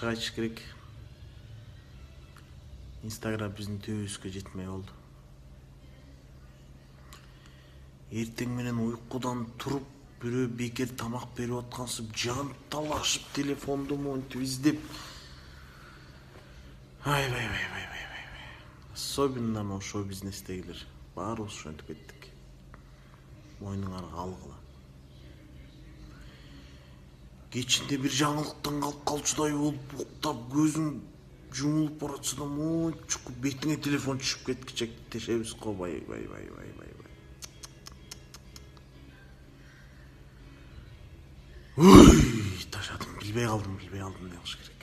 ачык керек. Instagram биздин төбөбүзгө жетмей болду. Эртең менен уйкудан туруп, бирөө бекер тамак берип аткансып, жанталашып телефонду монтип издеп. Ай. Особенно анау шоу бизнестегилер. Баарыбыз ошентип кеттик. Мойнуңарга алгыла. Кечинде бир жаңылыктан калып калчудай болуп, уктап, көзүң жумулуп баратса да мончук бетиңе телефон түшүп кеткиче тешебиз го. Бай. Ой, ташадым, билбей калдым, не кылыш керек.